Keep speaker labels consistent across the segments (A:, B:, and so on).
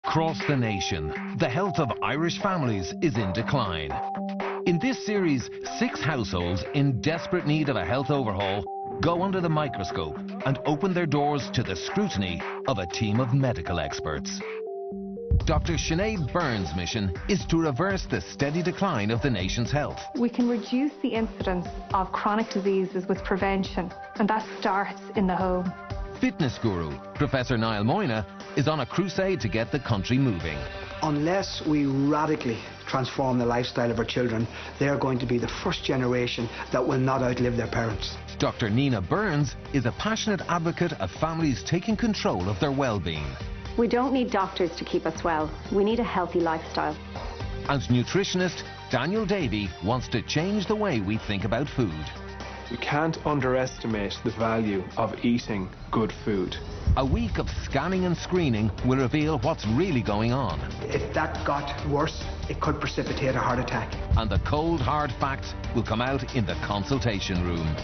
A: Across the nation, the health of Irish families is in decline. In this series, 6 households in desperate need of a health overhaul go under the microscope and open their doors to the scrutiny of a team of medical experts. Dr. Sinead Byrne's mission is to reverse the steady decline of the nation's health.
B: We can reduce the incidence of chronic diseases with prevention, and that starts in the home.
A: Fitness guru Professor Niall Moyna is on a crusade to get the country moving.
C: Unless we radically transform the lifestyle of our children, they are going to be the first generation that will not outlive their parents.
A: Dr. Nina Burns is a passionate advocate of families taking control of their well-being.
D: We don't need doctors to keep us well. We need a healthy lifestyle.
A: And nutritionist Daniel Davey wants to change the way we think about food.
E: We can't underestimate the value of eating good food.
A: A week of scanning and screening will reveal what's really going on.
C: If that got worse, it could precipitate a heart attack.
A: And the cold, hard facts will come out in the consultation room.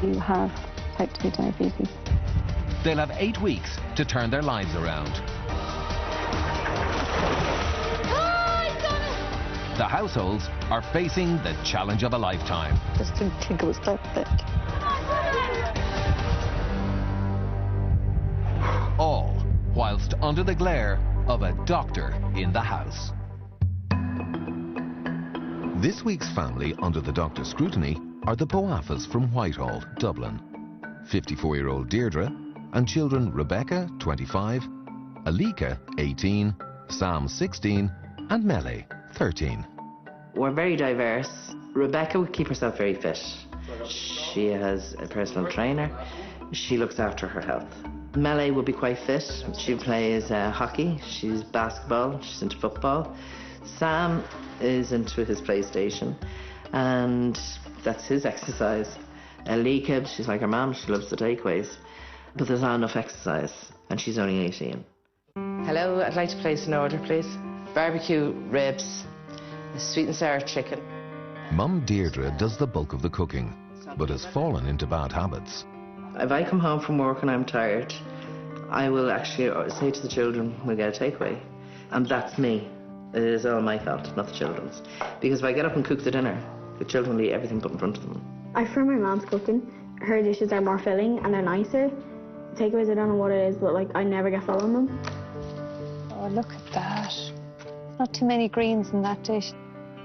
F: You have type 2 diabetes.
A: They'll have 8 weeks to turn their lives around. The households are facing the challenge of a lifetime.
F: Just didn't think it was that thick.
A: All whilst under the glare of a doctor in the house. This week's family under the doctor's scrutiny are the Boafas from Whitehall, Dublin. 54-year-old Deirdre and children Rebecca, 25, Alika, 18, Sam, 16, and Mele, 13.
G: We're very diverse. Rebecca would keep herself very fit. She has a personal trainer. She looks after her health. Mele would be quite fit. She plays hockey, she's basketball, she's into football. Sam is into his PlayStation, and that's his exercise. Alika, she's like her mum, she loves the takeaways. But there's not enough exercise, and she's only 18. Hello, I'd like to place an order, please. Barbecue ribs, sweet and sour chicken.
A: Mum Deirdre does the bulk of the cooking, but has fallen into bad habits.
G: If I come home from work and I'm tired, I will actually say to the children, we'll get a takeaway. And that's me. It is all my fault, not the children's. Because if I get up and cook the dinner, the children will eat everything put in front of them.
H: I prefer my mom's cooking. Her dishes are more filling and they're nicer. Takeaways, I don't know what it is, but like I never get full on them.
F: Oh, look at that. Not too many greens in that dish.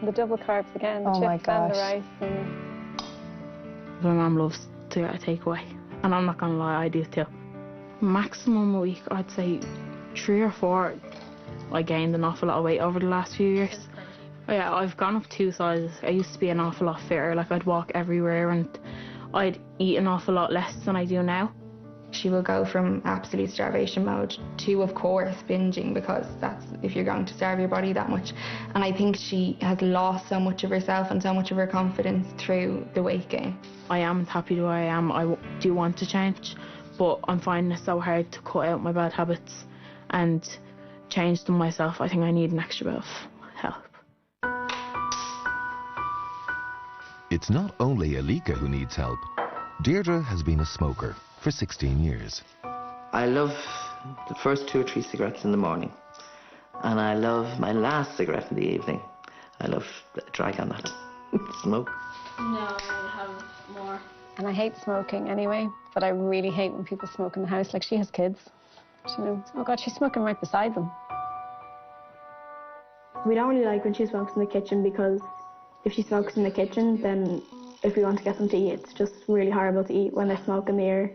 F: The double carbs again, the chips and the rice.
I: My mum loves to get a takeaway, and I'm not gonna lie, I do too. Maximum a week, I'd say 3 or 4. I gained an awful lot of weight over the last few years. Oh yeah, I've gone up 2 sizes. I used to be an awful lot fitter, like I'd walk everywhere and I'd eat an awful lot less than I do now.
B: She will go from absolute starvation mode to, of course, binging, because that's if you're going to starve your body that much. And I think she has lost so much of herself and so much of her confidence through the weight gain.
I: I am happy where I am. I do want to change, but I'm finding it so hard to cut out my bad habits and change them myself. I think I need an extra bit of help.
A: It's not only Alika who needs help. Deirdre has been a smoker for 16 years.
G: I love the first 2 or 3 cigarettes in the morning, and I love my last cigarette in the evening. I love drag on that. Smoke.
F: No, we'll have more. And I hate smoking anyway, but I really hate when people smoke in the house. Like, she has kids, you know. Oh God, she's smoking right beside them.
H: We don't really like when she smokes in the kitchen, because if she smokes in the kitchen, then if we want to get them to eat, it's just really horrible to eat when they smoke in the air.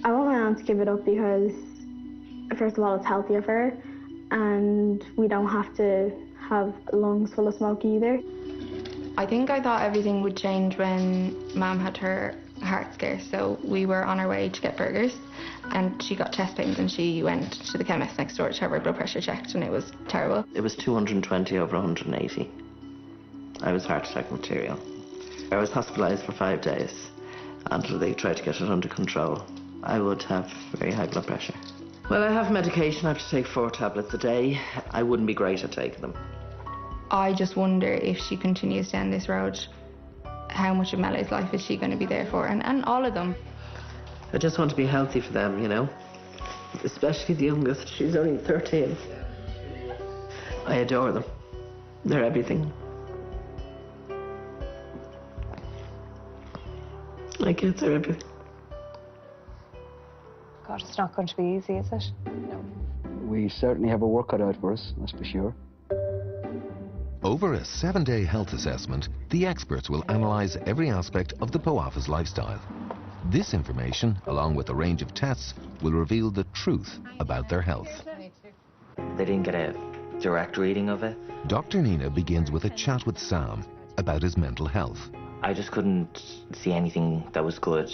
H: I want my mum to give it up because, first of all, it's healthier for her, and we don't have to have lungs full of smoke either.
B: I think I thought everything would change when Mum had her heart scare, so we were on our way to get burgers, and she got chest pains, and she went to the chemist next door to have her blood pressure checked, and it was terrible.
G: It was 220 over 180. I was heart attack material. I was hospitalised for 5 days until they tried to get it under control. I would have very high blood pressure. Well, I have medication. I have to take 4 tablets a day. I wouldn't be great at taking them.
B: I just wonder, if she continues down this road, how much of Mele's life is she going to be there for? And all of them.
G: I just want to be healthy for them, you know. especially the youngest. She's only 13. I adore them. They're everything. My kids are everything.
F: God, it's not going to be easy, is it? No.
J: We certainly have a work cut out for us, that's for sure.
A: Over a 7-day health assessment, the experts will analyse every aspect of the Poafa's lifestyle. This information, along with a range of tests, will reveal the truth about their health.
K: They didn't get a direct reading of it.
A: Dr. Nina begins with a chat with Sam about his mental health.
K: I just couldn't see anything that was good.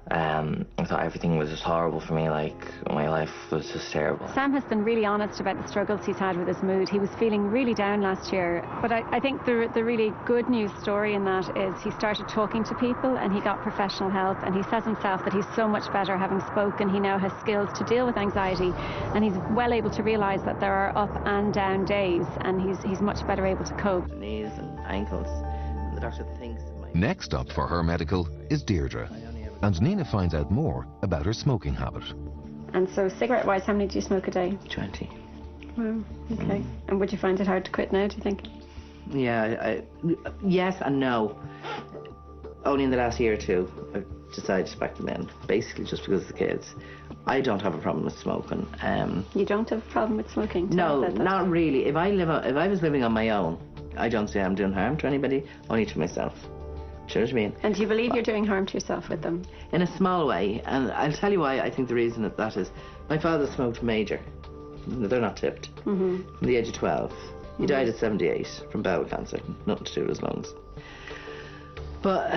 K: I thought everything was just horrible for me, like my life was just terrible.
F: Sam has been really honest about the struggles he's had with his mood. He was feeling really down last year, but I think the really good news story in that is he started talking to people and he got professional help, and he says himself that he's so much better having spoken. He now has skills to deal with anxiety, and he's well able to realise that there are up and down days, and he's much better able to cope.
G: Knees and ankles, and the doctor thinks...
A: Next up for her medical is Deirdre, and Nina finds out more about her smoking habit.
F: And so cigarette-wise, how many do you smoke a day?
G: 20.
F: Wow, okay. And would you find it hard to quit now, do you think?
G: Yeah, yes and no. Only in the last year or two, I decided to back them in, basically just because of the kids. I don't have a problem with smoking.
F: You don't have a problem with smoking?
G: No, not really. If I was living on my own, I don't say I'm doing harm to anybody, only to myself. Do you know what I mean?
F: And do you believe you're doing harm to yourself with them?
G: In a small way, and I'll tell you why I think the reason that is. My father smoked major. They're not tipped. From the age of 12. He died at 78 from bowel cancer. Nothing to do with his lungs. But,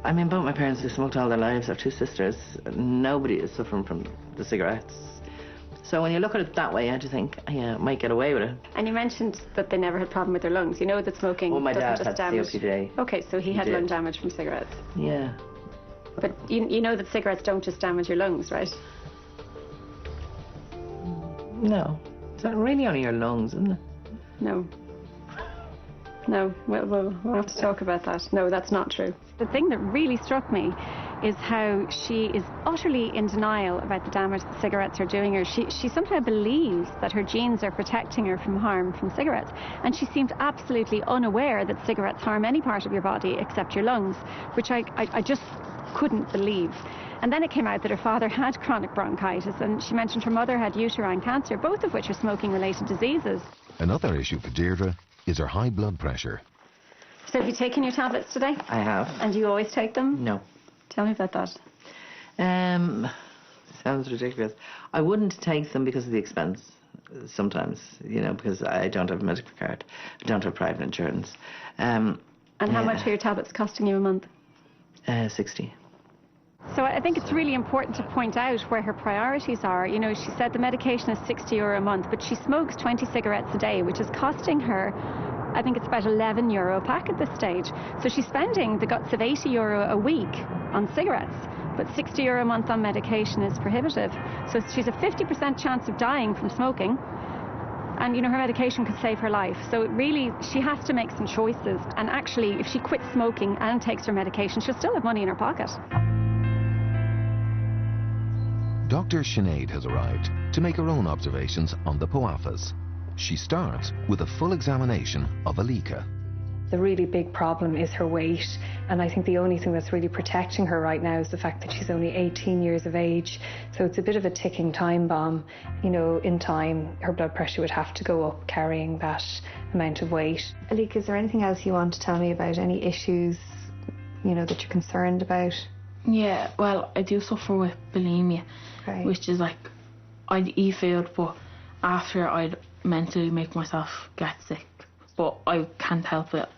G: I mean, both my parents, they smoked all their lives. I have 2 sisters. Nobody is suffering from the cigarettes. So when you look at it that way, I just think, yeah, I might get away with it.
F: And you mentioned that they never had a problem with their lungs. You know that smoking
G: my
F: doesn't
G: dad
F: just
G: had
F: damage...
G: COPD.
F: Okay, so he had lung damage from cigarettes.
G: Yeah.
F: But you know that cigarettes don't just damage your lungs, right?
G: No. It's not really only your lungs, isn't it?
F: No. No, we'll have to talk about that. No, that's not true. The thing that really struck me is how she is utterly in denial about the damage that cigarettes are doing her. She somehow believes that her genes are protecting her from harm from cigarettes, and she seemed absolutely unaware that cigarettes harm any part of your body except your lungs, which I just couldn't believe. And then it came out that her father had chronic bronchitis, and she mentioned her mother had uterine cancer, both of which are smoking-related diseases.
A: Another issue for Deirdre is her high blood pressure.
F: So have you taken your tablets today?
G: I have.
F: And do you always take them?
G: No.
F: Tell me about that.
G: Sounds ridiculous. I wouldn't take them because of the expense sometimes, you know, because I don't have a medical card. I don't have private insurance.
F: And how much are your tablets costing you a month?
G: 60.
F: So I think it's really important to point out where her priorities are. You know, she said the medication is €60 a month, but she smokes 20 cigarettes a day, which is costing her, I think it's about €11 a pack at this stage. So she's spending the guts of €80 a week on cigarettes, but €60 a month on medication is prohibitive. So she's a 50% chance of dying from smoking. And, you know, her medication could save her life. So really, she has to make some choices. And actually, if she quits smoking and takes her medication, she'll still have money in her pocket.
A: Dr. Sinead has arrived to make her own observations on the Poafas. She starts with a full examination of Alicha.
L: The really big problem is her weight, and I think the only thing that's really protecting her right now is the fact that she's only 18 years of age, so it's a bit of a ticking time bomb. You know, in time her blood pressure would have to go up carrying that amount of weight.
B: Alicha, is there anything else you want to tell me about, any issues, you know, that you're concerned about?
I: Yeah, well, I do suffer with bulimia, which is like, I'd eat food, but after I'd mentally make myself get sick. But I can't help it.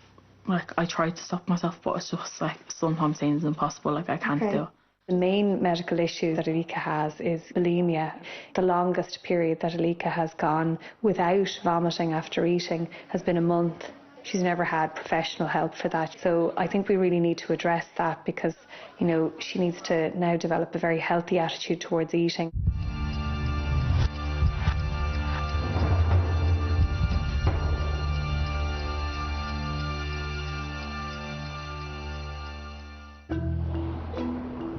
I: Like, I try to stop myself, but it's just like sometimes seems impossible, like I can't do it.
L: The main medical issue that Alicha has is bulimia. The longest period that Alicha has gone without vomiting after eating has been a month. She's never had professional help for that. So I think we really need to address that because, you know, she needs to now develop a very healthy attitude towards eating.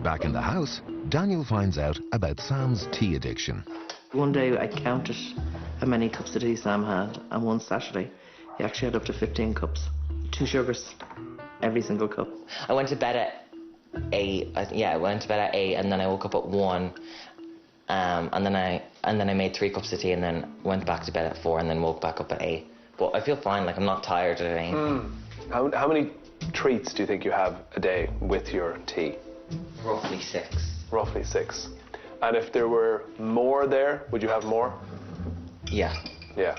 A: Back in the house, Daniel finds out about Sam's tea addiction.
G: One day I counted how many cups of tea Sam had, and one Saturday he actually had up to 15 cups. 2 sugars, every single cup.
K: I went to bed at 8. I went to bed at 8, and then I woke up at 1. And then I made 3 cups of tea, and then went back to bed at 4, and then woke back up at 8. But I feel fine. Like, I'm not tired or anything.
E: How many treats do you think you have a day with your tea?
K: Roughly 6.
E: Roughly 6. And if there were more there, would you have more?
K: Yeah.
E: Yeah.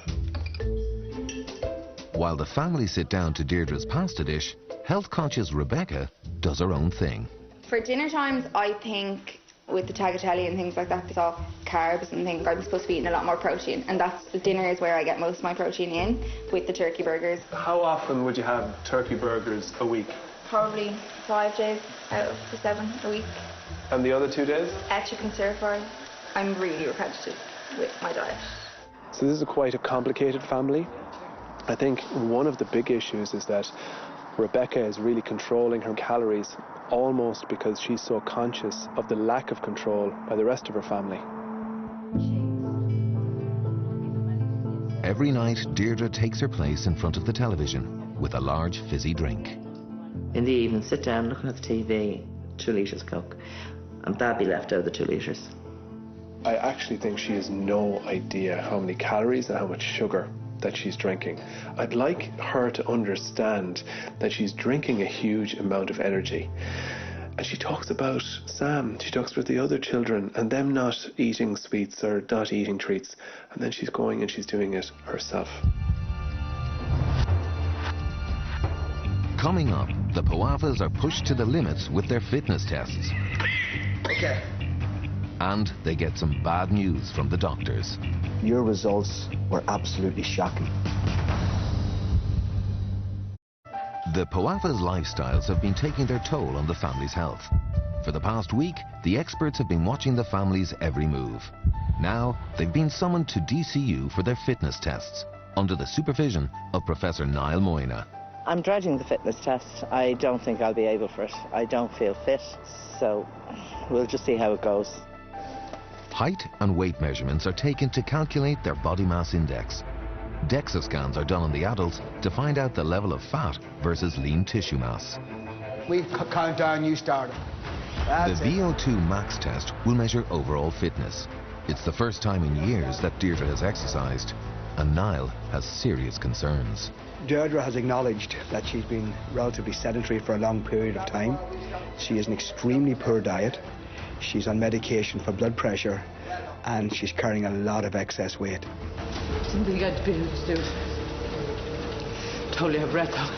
A: While the family sit down to Deirdre's pasta dish, health-conscious Rebecca does her own thing.
B: For dinner times, I think with the tagliatelle and things like that, it's all carbs and things. I'm supposed to be eating a lot more protein, and that's the dinner is where I get most of my protein in, with the turkey burgers.
E: How often would you have turkey burgers a week?
B: Probably 5 days out of the 7 a week.
E: And the other 2 days?
B: Chicken stir fry. I'm really repetitive with my diet.
E: So this is quite a complicated family. I think one of the big issues is that Rebecca is really controlling her calories almost because she's so conscious of the lack of control by the rest of her family.
A: Every night, Deirdre takes her place in front of the television with a large fizzy drink.
G: In the evening, sit down, looking at the TV, 2 litres of Coke, and that'd be left out of the 2 litres.
E: I actually think she has no idea how many calories and how much sugar that she's drinking. I'd like her to understand that she's drinking a huge amount of energy. And she talks about Sam, she talks about the other children and them not eating sweets or not eating treats. And then she's going and she's doing it herself.
A: Coming up, the Poafas are pushed to the limits with their fitness tests.
C: Okay.
A: And they get some bad news from the doctors.
C: Your results were absolutely shocking.
A: The Poafas' lifestyles have been taking their toll on the family's health. For the past week, the experts have been watching the family's every move. Now, they've been summoned to DCU for their fitness tests, under the supervision of Professor Niall Moyna.
G: I'm dreading the fitness test. I don't think I'll be able for it. I don't feel fit, so we'll just see how it goes.
A: Height and weight measurements are taken to calculate their body mass index. DEXA scans are done on the adults to find out the level of fat versus lean tissue mass.
C: We count down, you start.
A: The VO2 max test will measure overall fitness. It's the first time in years that Deirdre has exercised, and Niall has serious concerns.
C: Deirdre has acknowledged that she's been relatively sedentary for a long period of time. She has an extremely poor diet. She's on medication for blood pressure, and she's carrying a lot of excess weight.
G: Something you got to be able to do. Totally have breath though.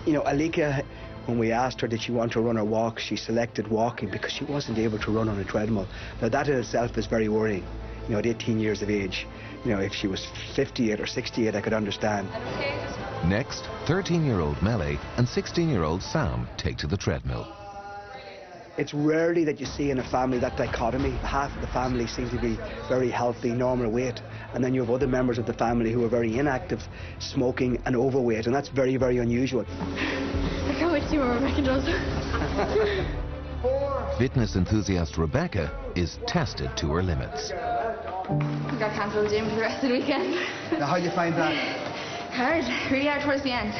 C: You know, Alika, when we asked her did she want to run or walk, she selected walking because she wasn't able to run on a treadmill. Now that in itself is very worrying. You know, at 18 years of age, you know, if she was 58 or 68, I could understand.
A: Next, 13-year-old Mele and 16-year-old Sam take to the treadmill.
C: It's rarely that you see in a family that dichotomy. Half of the family seems to be very healthy, normal weight, and then you have other members of the family who are very inactive, smoking and overweight, and that's very, very unusual.
H: I can't wait to see what Rebecca does.
A: Fitness enthusiast Rebecca is tested to her limits.
B: I got cancelled the gym for the rest of the weekend.
C: Now, how do you find that?
B: Hard, really hard towards the end.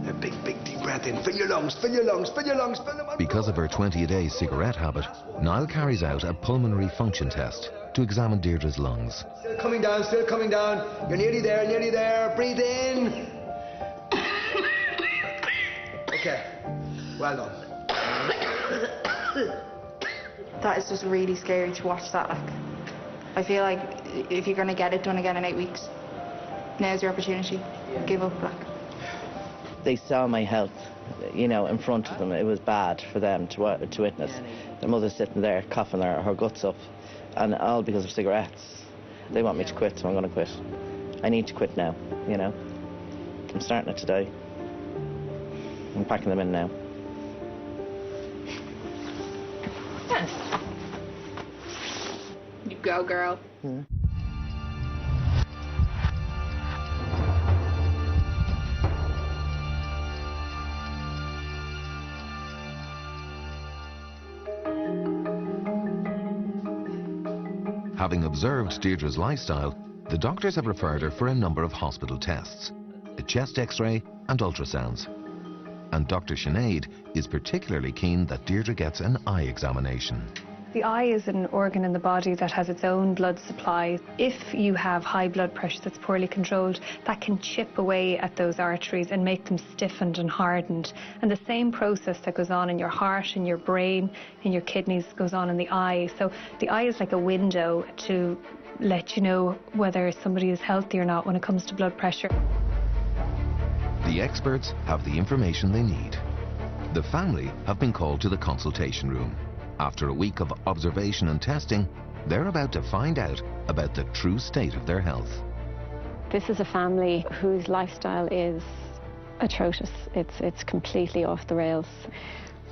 C: A big, big deep breath in. Fill your lungs, fill your lungs, fill your lungs, fill them up.
A: Because of her 20-a-day cigarette habit, Niall carries out a pulmonary function test to examine Deirdre's lungs.
C: Still coming down, still coming down. You're nearly there, nearly there. Breathe in. Okay, well done.
B: That is just really scary to watch that. Like, I feel like if you're going to get it done again in 8 weeks, now's your opportunity. Give up, like.
G: They saw my health, you know, in front of them. It was bad for them to witness. Their mother's sitting there coughing her guts up, and all because of cigarettes. They want me to quit, so I'm going to quit. I need to quit now, you know. I'm starting it today. I'm packing them in now.
B: You go, girl.
A: Having observed Deirdre's lifestyle, the doctors have referred her for a number of hospital tests, a chest x-ray and ultrasounds. And Dr. Sinead is particularly keen that Deirdre gets an eye examination.
L: The eye is an organ in the body that has its own blood supply. If you have high blood pressure that's poorly controlled, that can chip away at those arteries and make them stiffened and hardened. And the same process that goes on in your heart, in your brain, in your kidneys goes on in the eye. So the eye is like a window to let you know whether somebody is healthy or not when it comes to blood pressure.
A: The experts have the information they need. The family have been called to the consultation room. After a week of observation and testing, they're about to find out about the true state of their health.
F: This is a family whose lifestyle is atrocious. It's completely off the rails.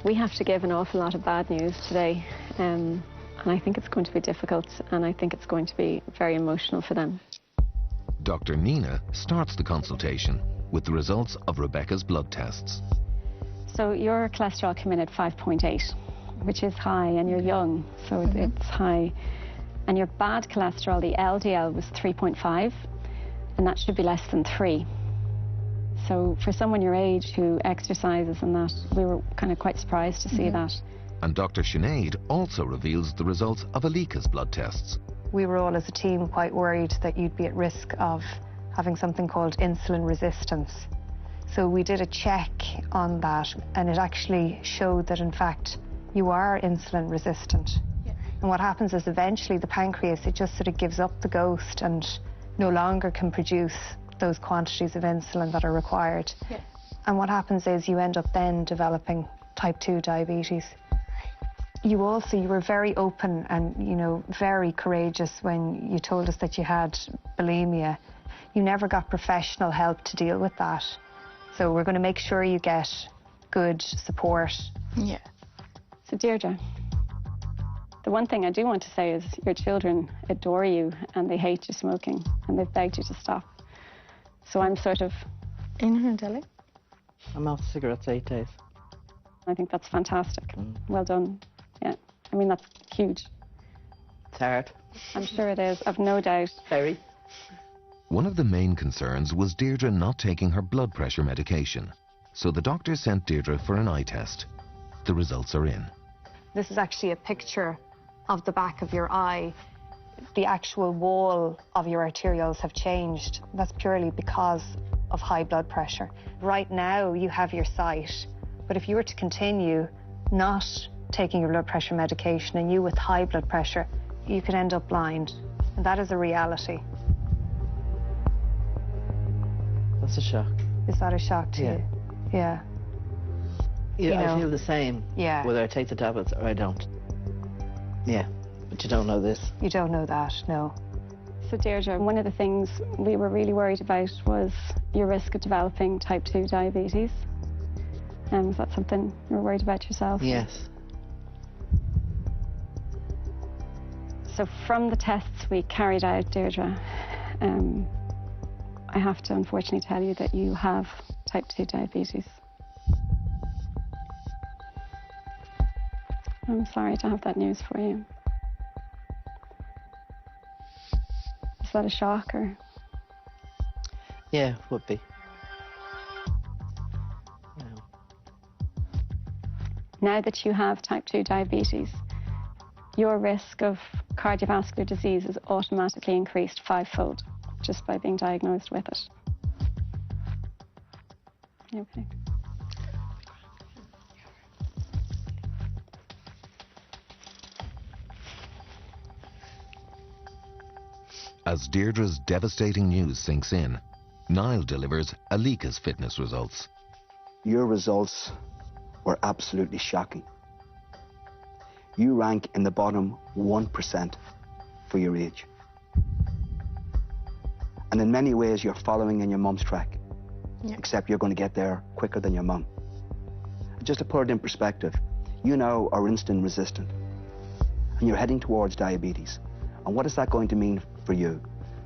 F: We have to give an awful lot of bad news today, and I think it's going to be difficult, and I think it's going to be very emotional for them.
A: Dr. Nina starts the consultation with the results of Rebecca's blood tests.
F: So your cholesterol came in at 5.8, which is high, and you're young, so it's high. And your bad cholesterol, the LDL, was 3.5, and that should be less than 3. So for someone your age who exercises and that, we were kind of quite surprised to see that.
A: And Dr. Sinead also reveals the results of Alika's blood tests.
M: We were all as a team quite worried that you'd be at risk of having something called insulin resistance. So we did a check on that, and it actually showed that in fact you are insulin resistant. And what happens is eventually the pancreas, it just sort of gives up the ghost and no longer can produce those quantities of insulin that are required. And what happens is you end up then developing type 2 diabetes. You were very open and, you know, very courageous when you told us that you had bulimia. You never got professional help to deal with that. So we're going to make sure you get good support.
F: Yeah. So Deirdre, the one thing I do want to say is your children adore you and they hate you smoking and they've begged you to stop. So I'm sort of...
I: In her deli?
G: I'm off cigarettes 8 days.
F: I think that's fantastic. Well done. Yeah. I mean, that's huge.
G: It's hard.
F: I'm sure it is. I've no doubt.
G: Very.
A: One of the main concerns was Deirdre not taking her blood pressure medication. So the doctor sent Deirdre for an eye test. The results are in.
M: This is actually a picture of the back of your eye. The actual wall of your arterioles have changed. That's purely because of high blood pressure. Right now you have your sight, but if you were to continue not taking your blood pressure medication and you with high blood pressure, you could end up blind. And that is a reality.
G: That's a shock.
M: Is that a shock to you? Yeah.
G: Yeah, I feel the same.
M: Yeah.
G: Whether I take the tablets or I don't. Yeah, but you don't know this.
M: You don't know that, no.
F: So Deirdre, one of the things we were really worried about was your risk of developing type 2 diabetes. Is that something you were worried about yourself?
G: Yes.
F: So from the tests we carried out, Deirdre, I have to unfortunately tell you that you have type 2 diabetes. I'm sorry to have that news for you. Is that a shock or?
G: Yeah, would be.
F: Now that you have type 2 diabetes, your risk of cardiovascular disease is automatically increased 5-fold just by being diagnosed with it. Okay.
A: As Deirdre's devastating news sinks in, Niall delivers Alika's fitness results.
C: Your results were absolutely shocking. You rank in the bottom 1% for your age. And in many ways, you're following in your mum's track, except you're going to get there quicker than your mum. Just to put it in perspective, you now are insulin resistant, and you're heading towards diabetes. And what is that going to mean for you?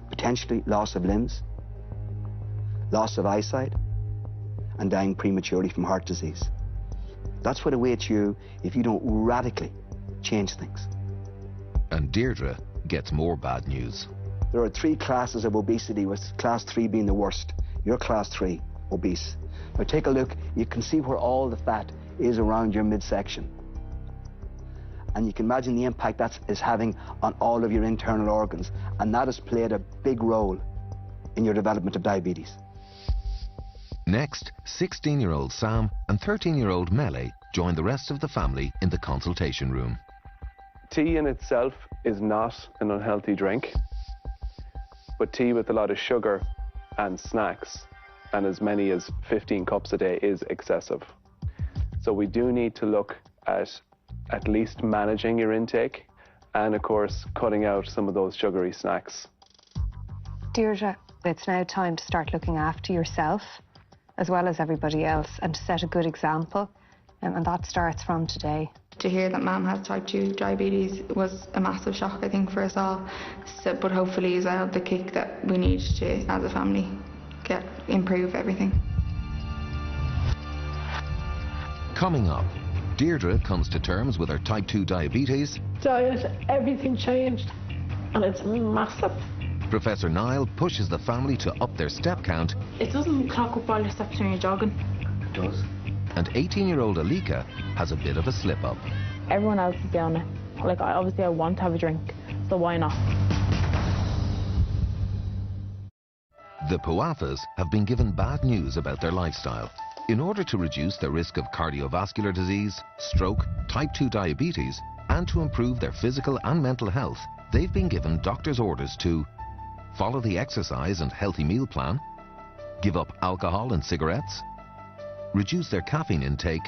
C: Potentially loss of limbs, loss of eyesight, and dying prematurely from heart disease. That's what awaits you if you don't radically change things.
A: And Deirdre gets more bad news.
C: There are 3 classes of obesity, with class 3 being the worst. You're class 3, obese. Now take a look, you can see where all the fat is around your midsection. And you can imagine the impact that is having on all of your internal organs. And that has played a big role in your development of diabetes.
A: Next, 16-year-old Sam and 13-year-old Mele join the rest of the family in the consultation room.
E: Tea in itself is not an unhealthy drink, but tea with a lot of sugar and snacks and as many as 15 cups a day is excessive. So we do need to look at least managing your intake and, of course, cutting out some of those sugary snacks.
M: Deirdre, it's now time to start looking after yourself as well as everybody else and to set a good example, and that starts from today.
B: To hear that Mum has type 2 diabetes was a massive shock, I think, for us all. So, but hopefully as well, the kick that we need to, as a family, improve everything.
A: Coming up, Deirdre comes to terms with her type 2 diabetes.
I: Diet, everything changed, and it's massive.
A: Professor Niall pushes the family to up their step count.
I: It doesn't clock up all your steps when you're jogging.
A: It does. And 18-year-old Alika has a bit of a slip-up.
I: Everyone else is doing it. Like, obviously I want to have a drink, so why not?
A: The Puafas have been given bad news about their lifestyle. In order to reduce their risk of cardiovascular disease, stroke, type 2 diabetes, and to improve their physical and mental health, they've been given doctor's orders to follow the exercise and healthy meal plan, give up alcohol and cigarettes, reduce their caffeine intake,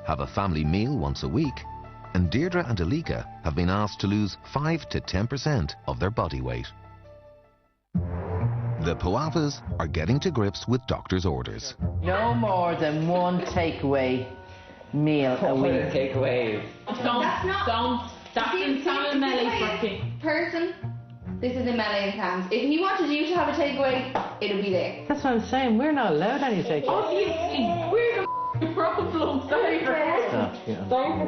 A: have a family meal once a week, and Deirdre and Alika have been asked to lose 5 to 10% of their body weight. The Puafas are getting to grips with doctor's orders.
G: No more than 1 takeaway meal a week.
K: Takeaway.
I: That's in Sam and Mele
B: Person, this is in Mele and Sam's. If he wanted you to have a takeaway, it'll be there.
G: That's what I'm saying, we're not allowed any takeaway.
I: Obviously, we're the problem. Sorry for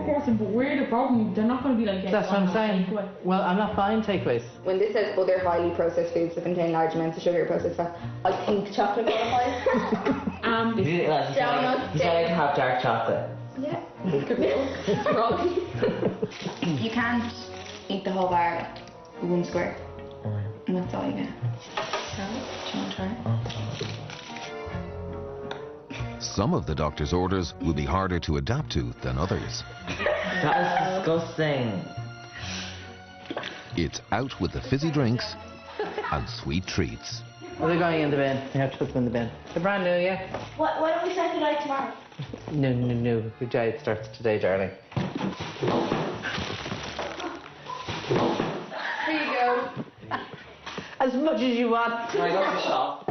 I: person, but we're the problem. They're not going to be like,
G: that's what I'm saying. Well, I'm not buying takeaways.
B: When this says other highly processed foods that contain large amounts of sugar or processed fat, I think chocolate qualifies.
K: He said I can have dark chocolate.
B: Yeah. You can't eat the whole bar with 1 square. And that's all you get. So, do you want to try?
A: Some of the doctor's orders will be harder to adapt to than others.
K: That is disgusting.
A: It's out with the fizzy drinks and sweet treats.
G: Are they going in the bin? You have to put them in the bin. They're brand new, yeah?
N: Why don't we start the night tomorrow?
G: No. Your diet starts today, darling.
B: Here you go.
G: As much as you want.
K: Can I go to the shop?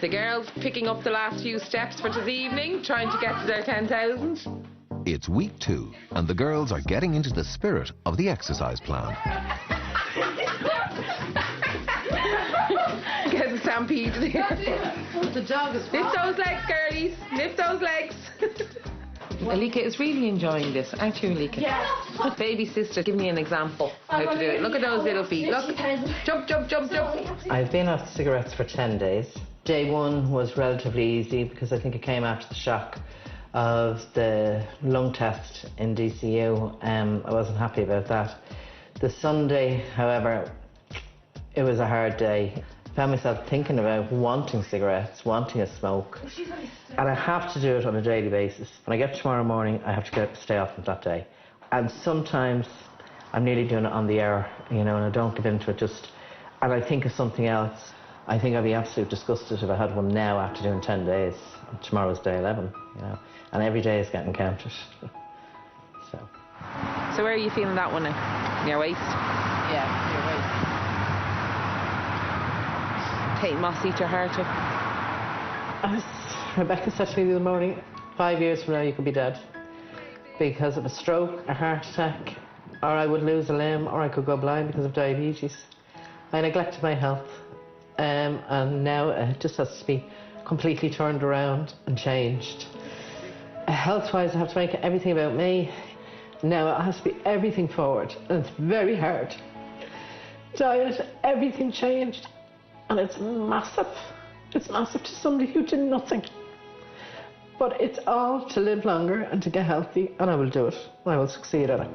O: The girls picking up the last few steps for this evening, trying to get to their 10,000.
A: It's week 2, and the girls are getting into the spirit of the exercise plan.
O: Get the stampede.
G: The dog is
O: Lift those legs, girlies. Lift those legs. Alika is really enjoying this, aren't you, Alika?
N: Yeah.
O: Baby sister, give me an example how to do it. Look at those little feet. Look. Jump, jump, jump, jump.
G: I've been off cigarettes for 10 days. Day 1 was relatively easy because I think it came after the shock of the lung test in DCU. I wasn't happy about that. The Sunday, however, it was a hard day. I found myself thinking about wanting cigarettes, wanting a smoke. And I have to do it on a daily basis. When I get tomorrow morning, I have to stay off it that day. And sometimes I'm nearly doing it on the hour, you know, and I don't give in to it and I think of something else. I think I'd be absolutely disgusted if I had one now after doing 10 days. Tomorrow's day 11, you know, and every day is getting counted.
O: So where are you feeling that one now? Your waist?
G: Yeah, your waist.
O: Kate Moss eat your heart up.
G: Rebecca said to me the other morning, 5 years from now you could be dead because of a stroke, a heart attack, or I would lose a limb, or I could go blind because of diabetes. I neglected my health, and now it just has to be completely turned around and changed. Health-wise, I have to make everything about me.
O: Now it has to be everything forward, and it's very hard. Diet, everything changed, and it's massive. It's massive to somebody who did nothing. But it's all to live longer and to get healthy, and I will do it. I will succeed at it.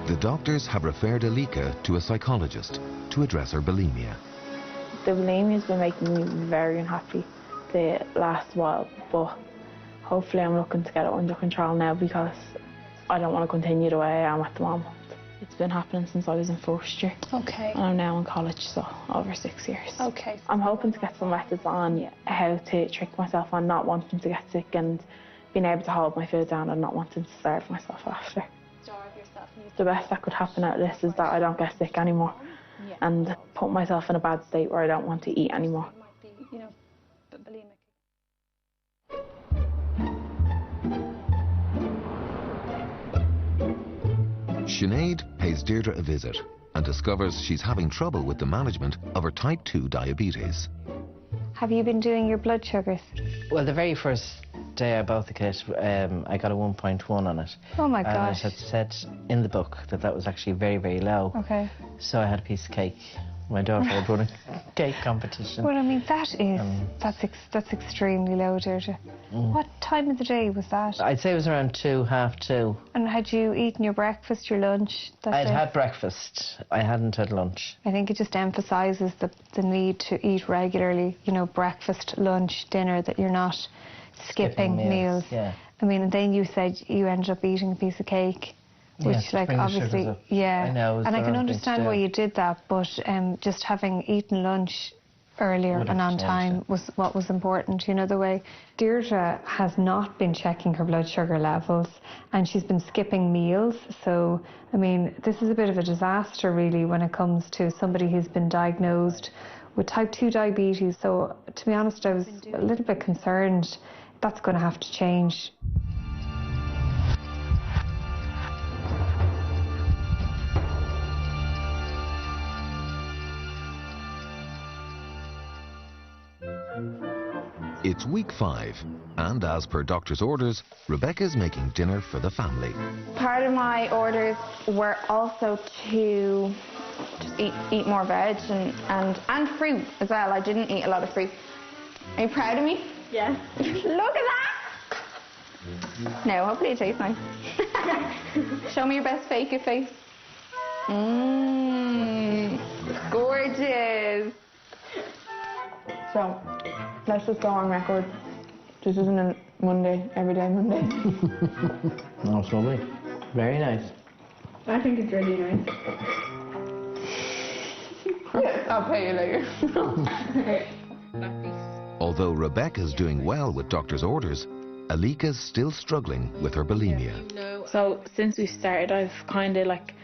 A: The doctors have referred Alika to a psychologist to address her bulimia.
I: The bulimia has been making me very unhappy the last while, but hopefully I'm looking to get it under control now because I don't want to continue the way I am at the moment. It's been happening since I was in first year.
P: Okay.
I: And I'm now in college, so over 6 years.
P: Okay.
I: I'm hoping to get some methods on how to trick myself on not wanting to get sick and being able to hold my food down and not wanting to starve myself after.
P: Starve yourself.
I: The best that could happen out of this is that I don't get sick anymore and put myself in a bad state where I don't want to eat anymore.
P: Might be, you know, bulimic.
A: Sinead pays Deirdre a visit and discovers she's having trouble with the management of her type 2 diabetes.
M: Have you been doing your blood sugars?
G: Well, the very first day I bought the kit, I got a 1.1 on it.
M: Oh my
G: and
M: gosh.
G: it had said in the book that that was actually very, very low.
M: Okay.
G: So I had a piece of cake. My daughter had run a cake competition.
M: Well, I mean, that is, that's extremely low, Deirdre. What time of the day was that?
G: I'd say it was around 2, half 2.
M: And had you eaten your breakfast, your lunch?
G: I'd had breakfast. I hadn't had lunch.
M: I think it just emphasises the need to eat regularly, you know, breakfast, lunch, dinner, that you're not skipping meals.
G: Yeah.
M: I mean, and then you said you ended up eating a piece of cake. Which, like, obviously,
G: I know,
M: and I can understand why you did that, but just having eaten lunch earlier and on time was what was important, you know, the way. Deirdre has not been checking her blood sugar levels and she's been skipping meals, so, I mean, this is a bit of a disaster, really, when it comes to somebody who's been diagnosed with type 2 diabetes, so, to be honest, I was a little bit concerned. That's going to have to change.
A: It's week 5, and as per doctor's orders, Rebecca's making dinner for the family.
B: Part of my orders were also to just eat more veg and fruit as well. I didn't eat a lot of fruit. Are you proud of me?
P: Yes.
B: Look at that! No, hopefully it tastes nice. Show me your best fake it face. Gorgeous.
I: So, let's just go on record. This isn't a Monday, everyday Monday.
G: No, it's lovely. Very nice.
H: I think it's really nice.
I: I'll pay you later.
A: Although Rebecca's doing well with doctor's orders, Alika's still struggling with her bulimia.
I: So since we started, I've kind of like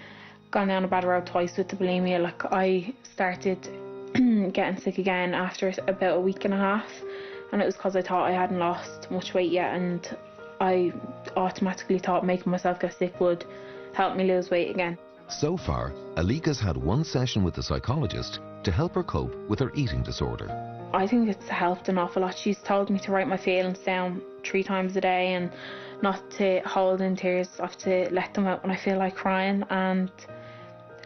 I: gone down a bad road twice with the bulimia. Like, I started getting sick again after about a week and a half, and it was because I thought I hadn't lost much weight yet, and I automatically thought making myself get sick would help me lose weight again.
A: So far, Alika's had one session with the psychologist to help her cope with her eating disorder.
I: I think it's helped an awful lot. She's told me to write my feelings down 3 times a day and not to hold in tears. I have to let them out when I feel like crying, and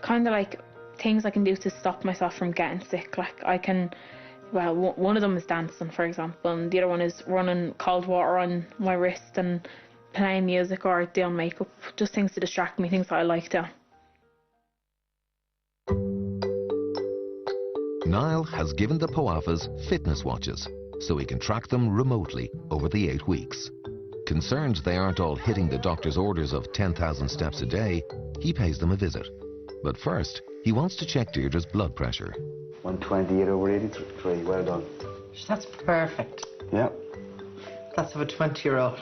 I: kind of like things I can do to stop myself from getting sick. Like, I can, well, one of them is dancing, for example, and the other one is running cold water on my wrist and playing music or doing makeup. Just things to distract me, things that I like doing.
A: Niall has given the Poafas fitness watches so he can track them remotely over the 8 weeks. Concerned they aren't all hitting the doctor's orders of 10,000 steps a day, he pays them a visit. But first, he wants to check Deirdre's blood pressure.
C: 128/83, well done.
G: That's perfect.
C: Yeah.
G: That's of a 20-year-old.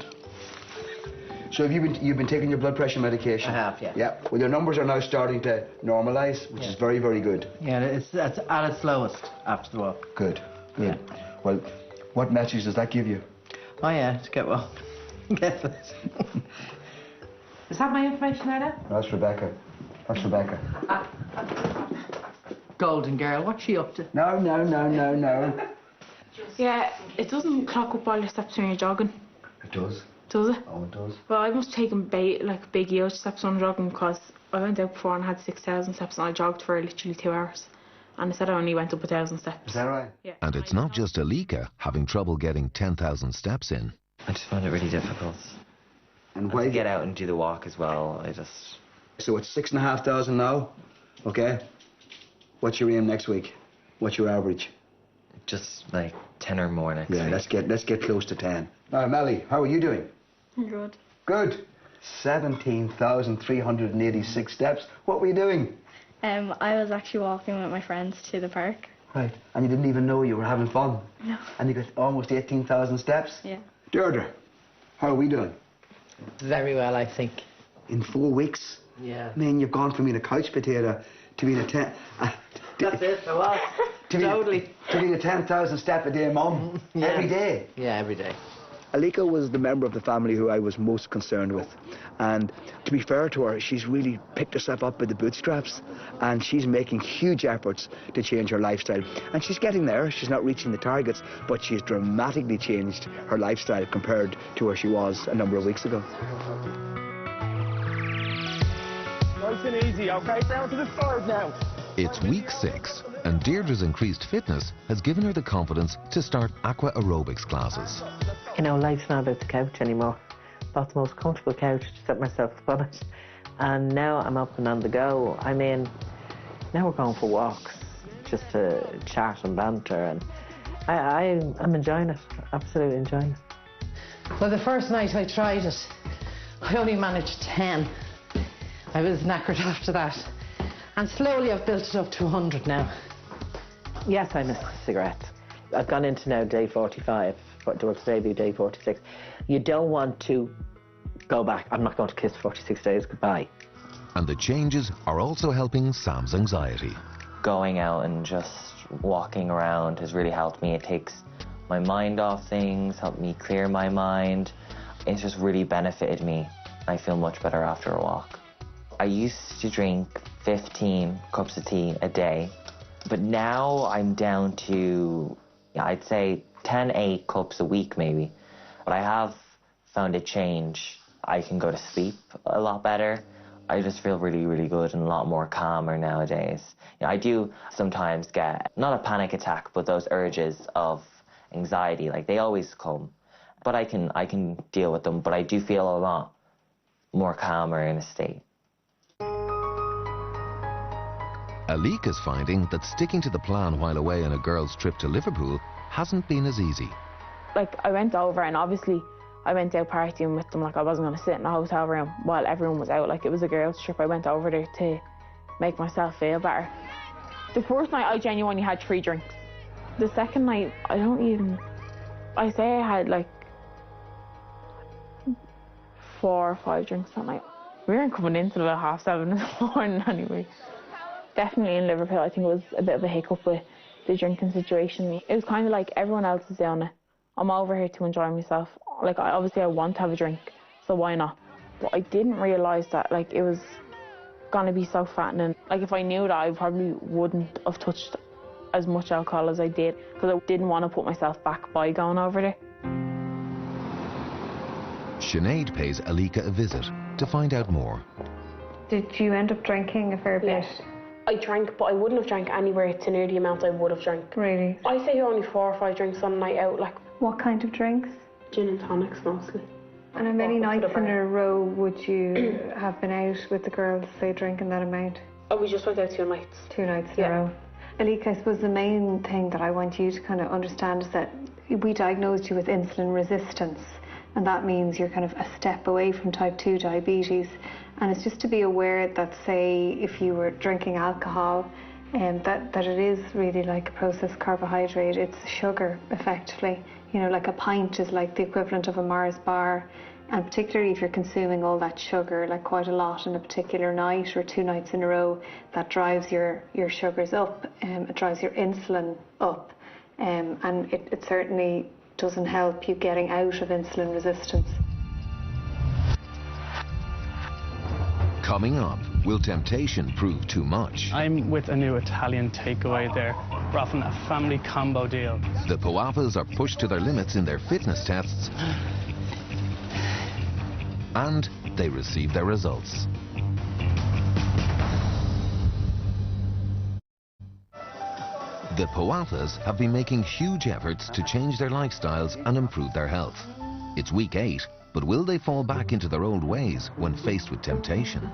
C: So have you've been taking your blood pressure medication?
G: I have, yeah.
C: Yeah. Well, your numbers are now starting to normalise, which is very, very good.
G: Yeah, it's at its lowest after the walk.
C: Good. Good. Yeah. Well, what message does that give you?
G: Oh yeah, to get well. Get this. Is that my information there now?
C: That's Rebecca. That's Rebecca.
G: Golden girl, what's she up to?
C: No.
I: Yeah, it doesn't clock up all your steps when you're jogging.
C: It does.
I: Does it?
J: Oh, it does.
I: Well, I must take like big huge steps on jogging because I went out before and had 6,000 steps and I jogged for literally 2 hours. And I said I only went up 1,000 steps.
J: Is that right?
I: Yeah.
A: And it's not just Alika having trouble getting 10,000 steps in.
K: I just find it really difficult.
J: And why
K: to get out and do the walk as well, I just...
J: So it's 6,500 now, okay? What's your aim next week? What's your average?
K: Just like 10 or more next week.
J: Yeah, let's get close to 10. All right, Melly, how are you doing?
B: Good.
J: Good. 17,386 steps. What were you doing?
B: I was actually walking with my friends to the park.
J: Right, and you didn't even know you were having fun?
B: No.
J: And you got almost 18,000 steps?
B: Yeah.
J: Deirdre, how are we doing?
G: Very well, I think.
J: In 4 weeks?
G: Yeah.
J: Man, you've gone from being a couch potato to being a 10...
G: That's it, I was. Totally.
J: To being a 10,000 step a day mum.
G: Yeah.
J: Every day.
G: Yeah, every day.
C: Alika was the member of the family who I was most concerned with. And to be fair to her, she's really picked herself up by the bootstraps and she's making huge efforts to change her lifestyle. And she's getting there. She's not reaching the targets, but she's dramatically changed her lifestyle compared to where she was a number of weeks ago.
Q: Nice and easy, okay? Down to the third now.
A: It's week 6, and Deirdre's increased fitness has given her the confidence to start aqua aerobics classes.
G: You know, life's not about the couch anymore. Bought the most comfortable couch to set myself up on it. And now I'm up and on the go. I mean, now we're going for walks, just to chat and banter. And I'm enjoying it, absolutely enjoying it.
R: Well, the first night I tried it, I only managed 10. I was knackered after that. And slowly I've built it up to 100 now.
G: Yes, I miss cigarettes. I've gone into now day 45, but towards today be day 46. You don't want to go back. I'm not going to kiss 46 days goodbye.
A: And the changes are also helping Sam's anxiety.
K: Going out and just walking around has really helped me. It takes my mind off things, helped me clear my mind. It's just really benefited me. I feel much better after a walk. I used to drink 15 cups of tea a day, but now I'm down to, I'd say 8 cups a week maybe. But I have found a change. I can go to sleep a lot better. I just feel really, really good and a lot more calmer nowadays. You know, I do sometimes get, not a panic attack, but those urges of anxiety, like they always come. But I can deal with them, but I do feel a lot more calmer in a state.
A: Alika's finding that sticking to the plan while away on a girls' trip to Liverpool hasn't been as easy.
I: Like, I went over and obviously I went out partying with them. Like, I wasn't going to sit in a hotel room while everyone was out. Like, it was a girls' trip. I went over there to make myself feel better. The first night I genuinely had 3 drinks. The second night, I say I had like 4 or 5 drinks that night. We weren't coming in till about 7:30 in the morning anyway. Definitely in Liverpool, I think it was a bit of a hiccup with the drinking situation. It was kind of like everyone else is doing it. I'm over here to enjoy myself. Like, obviously I want to have a drink, so why not? But I didn't realise that, like, it was going to be so fattening. Like, if I knew that, I probably wouldn't have touched as much alcohol as I did, because I didn't want to put myself back by going over there.
A: Sinead pays Alika a visit to find out more.
H: Did you end up drinking a fair bit?
S: I drank, but I wouldn't have drank anywhere to near the amount I would have drank.
H: Really?
S: I say only 4 or 5 drinks on a night out. Like,
H: what kind of drinks?
S: Gin and tonics mostly.
H: And how many nights in a row would you have been out with the girls, say, drinking that amount?
S: Oh, we just went out 2 nights.
H: 2 nights in a row. Alika, I suppose the main thing that I want you to kind of understand is that we diagnosed you with insulin resistance, and that means you're kind of a step away from type 2 diabetes. And it's just to be aware that, say, if you were drinking alcohol, that it is really like a processed carbohydrate. It's sugar, effectively. You know, like a pint is like the equivalent of a Mars bar. And particularly if you're consuming all that sugar, like quite a lot in a particular night or 2 nights in a row, that drives your sugars up. It drives your insulin up. And it certainly doesn't help you getting out of insulin resistance.
A: Coming up, will temptation prove too much?
T: I'm with a new Italian takeaway there. We're offering a family combo deal.
A: The Poapas are pushed to their limits in their fitness tests. and they receive their results. The Poafas have been making huge efforts to change their lifestyles and improve their health. It's week 8, but will they fall back into their old ways when faced with temptation?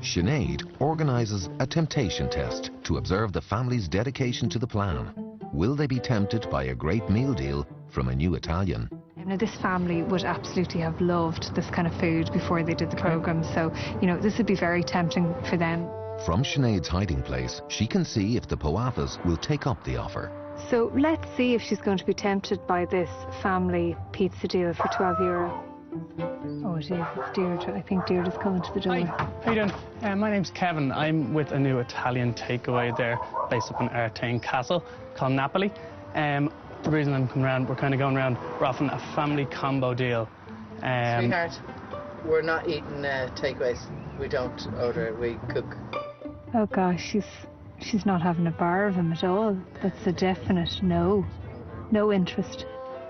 A: Sinead organises a temptation test to observe the family's dedication to the plan. Will they be tempted by a great meal deal from a new Italian?
M: Now, this family would absolutely have loved this kind of food before they did the programme, so, you know, this would be very tempting for them.
A: From Sinead's hiding place, she can see if the Poafas will take up the offer.
M: So let's see if she's going to be tempted by this family pizza deal for €12. Oh, it is. It's Deirdre. I think Deirdre's coming to the door.
T: Hi, how you doing? My name's Kevin. I'm with a new Italian takeaway there, based up in Artane Castle, called Napoli. The reason I'm coming around, we're kind of going around, we're offering a family combo deal.
R: Sweetheart, we're not eating takeaways. We don't order, we cook.
M: Oh gosh, she's not having a bar of them at all. That's a definite no. No interest.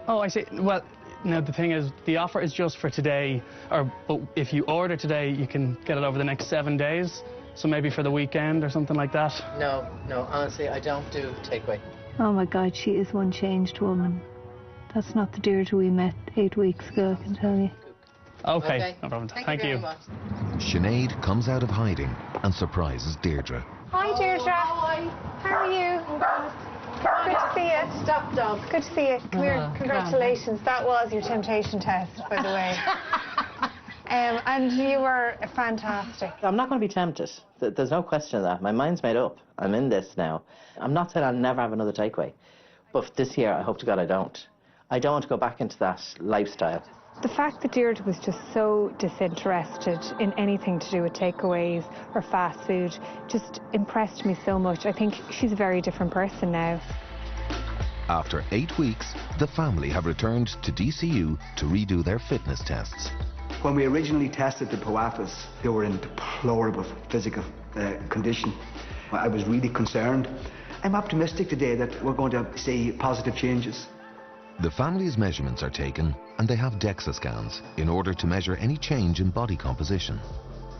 T: Oh, I see. Well, no, the thing is, the offer is just for today, but if you order today, you can get it over the next 7 days. So maybe for the weekend or something like that.
R: No, honestly, I don't do takeaway.
M: Oh my God, she is one changed woman. That's not the Deirdre we met 8 weeks ago, I can tell you.
T: Okay. No problem. Thank you.
A: Sinead comes out of hiding and surprises Deirdre.
M: Hi, Deirdre. Hi. How are you? Good to see you. Stop, dog. Good to see you. Come here. Congratulations. That was your temptation test, by the way. And you were fantastic.
G: I'm not going to be tempted. There's no question of that. My mind's made up. I'm in this now. I'm not saying I'll never have another takeaway. But this year, I hope to God I don't. I don't want to go back into that lifestyle.
M: The fact that Deirdre was just so disinterested in anything to do with takeaways or fast food just impressed me so much. I think she's a very different person now.
A: After 8 weeks, the family have returned to DCU to redo their fitness tests.
C: When we originally tested the Poafas, they were in deplorable physical condition. I was really concerned. I'm optimistic today that we're going to see positive changes.
A: The family's measurements are taken and they have DEXA scans in order to measure any change in body composition.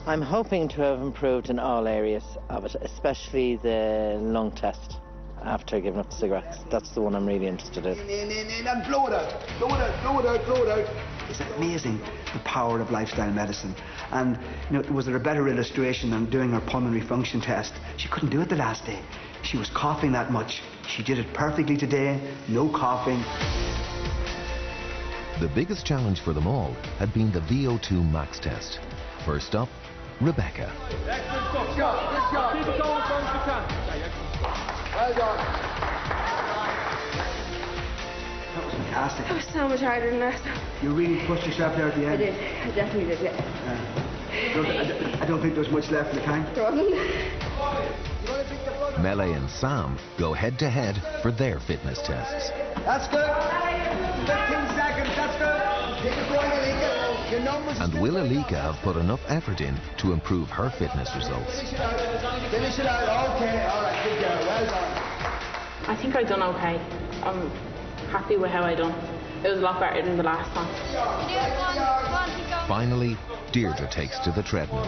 G: I'm hoping to have improved in all areas of it, especially the lung test after giving up the cigarettes. That's the one I'm really interested in.
C: And blow it out, blow it out, blow it out, blow it out. It's amazing, the power of lifestyle medicine. And you know, was there a better illustration than doing her pulmonary function test? She couldn't do it the last day. She was coughing that much. She did it perfectly today, no coughing.
A: The biggest challenge for them all had been the VO2 max test. First up, Rebecca.
Q: Excellent stuff, good job. Keep it going as long as you can. Well done.
C: That was fantastic.
B: That was so much harder than that.
C: You really pushed yourself there at the end.
B: I did. I definitely did, yeah.
C: I don't think there's much left in the tank.
B: There wasn't.
A: Melee and Sam go head-to-head for their fitness tests.
C: That's good. 15 seconds, that's good. Keep it going, Alika. Your numbers.
A: And will Alika have put enough effort in to improve her fitness results?
C: Finish it out. Finish it out. Okay, all right, good girl. Well done.
I: I think I done okay. I'm happy with how I done. It was a lot better than the last time.
A: Finally, Deirdre takes to the treadmill.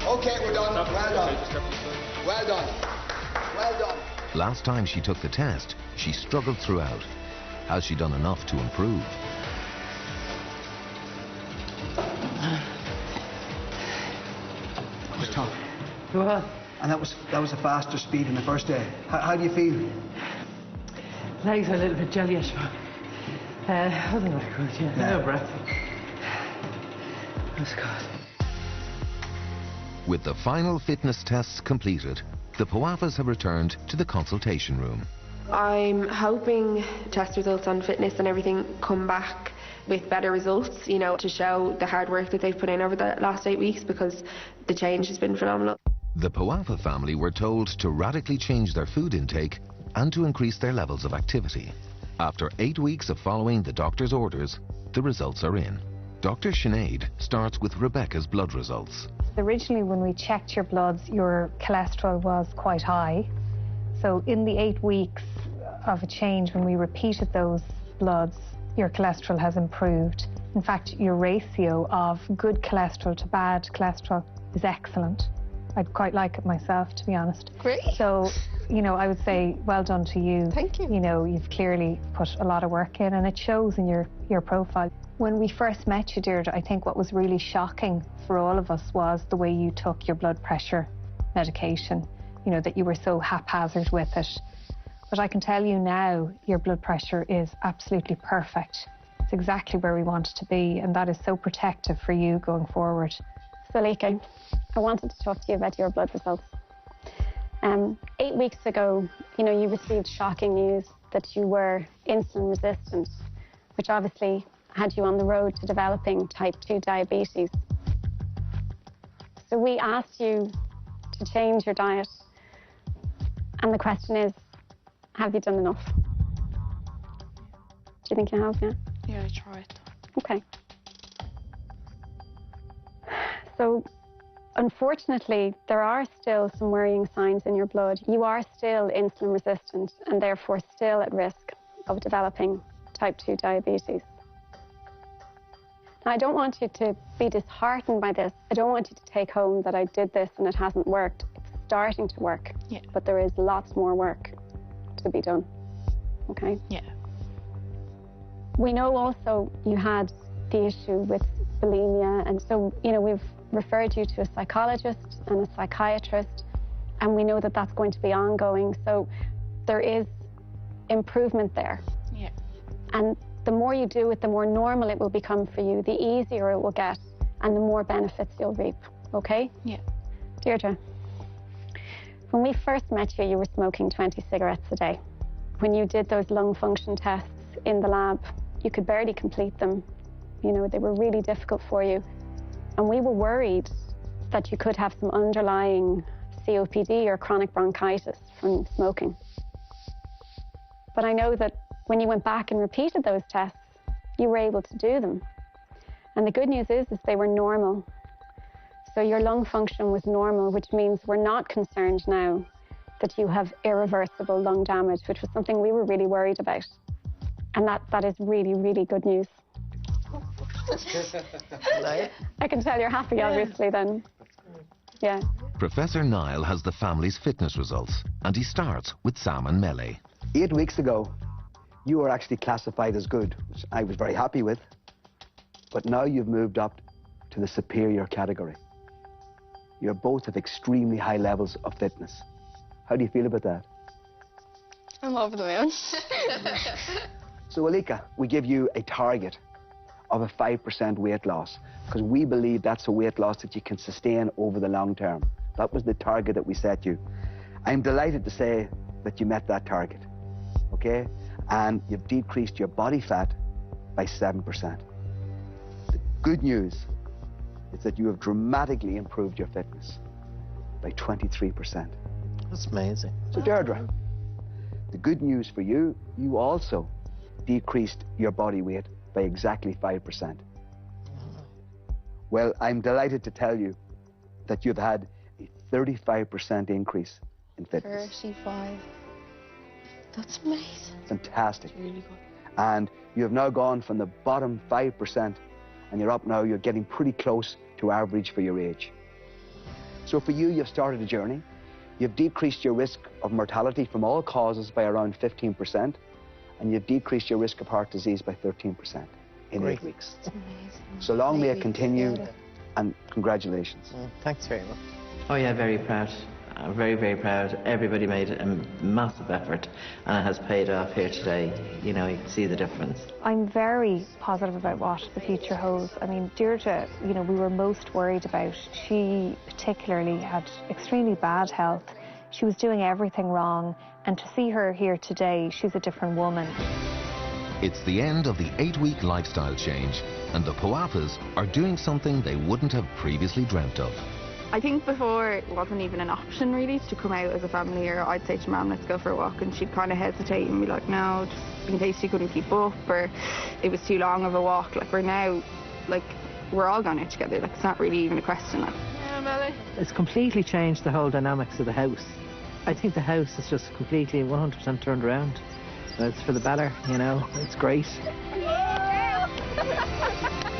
C: Okay, we're done. Well done. Well done. Well done.
A: Last time she took the test, she struggled throughout. Has she done enough to improve?
C: It was tough.
R: Well,
C: And that was a faster speed than the first day. How do you feel?
R: legs are a little bit jellyish, but other than that, good, yeah. No breath. That's good.
A: With the final fitness tests completed, the Poafas have returned to the consultation room.
B: I'm hoping test results on fitness and everything come back with better results, you know, to show the hard work that they've put in over the last 8 weeks, because the change has been phenomenal.
A: The Poafa family were told to radically change their food intake and to increase their levels of activity. After 8 weeks of following the doctor's orders, the results are in. Dr. Sinead starts with Rebecca's blood results.
M: Originally, when we checked your bloods, your cholesterol was quite high. So in the 8 weeks of a change, when we repeated those bloods, your cholesterol has improved. In fact, your ratio of good cholesterol to bad cholesterol is excellent. I'd quite like it myself, to be honest.
B: Great.
M: So, you know, I would say well done to you.
B: Thank you.
M: You know, you've clearly put a lot of work in, and it shows in your profile. When we first met you, Deirdre, I think what was really shocking for all of us was the way you took your blood pressure medication, you know, that you were so haphazard with it. But I can tell you now, your blood pressure is absolutely perfect. It's exactly where we want it to be, and that is so protective for you going forward.
F: So, Alika, I wanted to talk to you about your blood results. 8 weeks ago, you know, you received shocking news that you were insulin resistant, which obviously had you on the road to developing type 2 diabetes. So we asked you to change your diet, and the question is, have you done enough? Do you think you have, yeah?
I: Yeah, I tried.
F: Okay. So, unfortunately, there are still some worrying signs in your blood. You are still insulin resistant and therefore still at risk of developing type 2 diabetes. Now, I don't want you to be disheartened by this. I don't want you to take home that I did this and it hasn't worked. It's starting to work,
I: yeah.
F: But there is lots more work to be done, okay?
I: Yeah.
F: We know also you had the issue with bulimia, and so, you know, we've referred you to a psychologist and a psychiatrist, and we know that that's going to be ongoing, so there is improvement there.
I: Yeah.
F: And the more you do it, the more normal it will become for you, the easier it will get, and the more benefits you'll reap, okay?
I: Yeah.
F: Deirdre, when we first met you, you were smoking 20 cigarettes a day. When you did those lung function tests in the lab, you could barely complete them. You know, they were really difficult for you. And we were worried that you could have some underlying COPD or chronic bronchitis from smoking. But I know that when you went back and repeated those tests, you were able to do them. And the good news is they were normal. So your lung function was normal, which means we're not concerned now that you have irreversible lung damage, which was something we were really worried about. And that is really, really good news. I can tell you're happy, obviously, then. Yeah.
A: Professor Niall has the family's fitness results, and he starts with Sam and Mele.
C: 8 weeks ago, you were actually classified as good, which I was very happy with. But now you've moved up to the superior category. You're both at extremely high levels of fitness. How do you feel about that?
B: I'm over the moon.
C: So, Alika, we give you a target of a 5% weight loss, because we believe that's a weight loss that you can sustain over the long term. That was the target that we set you. I'm delighted to say that you met that target, okay? And you've decreased your body fat by 7%. The good news is that you have dramatically improved your fitness by 23%.
G: That's amazing.
C: So, Deirdre, the good news for you, you also decreased your body weight by exactly 5%. Well, I'm delighted to tell you that you've had a 35% increase in fitness.
B: 35. That's amazing.
C: Fantastic.
B: That's really good.
C: And you have now gone from the bottom 5%, and you're up now, you're getting pretty close to average for your age. So for you, you've started a journey. You've decreased your risk of mortality from all causes by around 15%, and you've decreased your risk of heart disease by 13% in 8 weeks.
B: That's amazing.
C: So long may it continue, and congratulations.
G: Thanks very much. Oh yeah, very proud. Very, very proud. Everybody made a massive effort, and it has paid off here today. You know, you can see the difference.
M: I'm very positive about what the future holds. I mean, Deirdre, you know, we were most worried about. She particularly had extremely bad health. She was doing everything wrong, and to see her here today, she's a different woman.
A: It's the end of the 8-week lifestyle change, and the Poafas are doing something they wouldn't have previously dreamt of.
B: I think before it wasn't even an option really to come out as a family, or I'd say to Mum, let's go for a walk, and she'd kind of hesitate and be like, no, just in case she couldn't keep up or it was too long of a walk. Like, we're now, like, we're all going out together. Like, it's not really even a question. Like.
G: Yeah, Melly. It's completely changed the whole dynamics of the house. I think the house is just completely 100% turned around. It's for the better, you know. It's great.
U: it.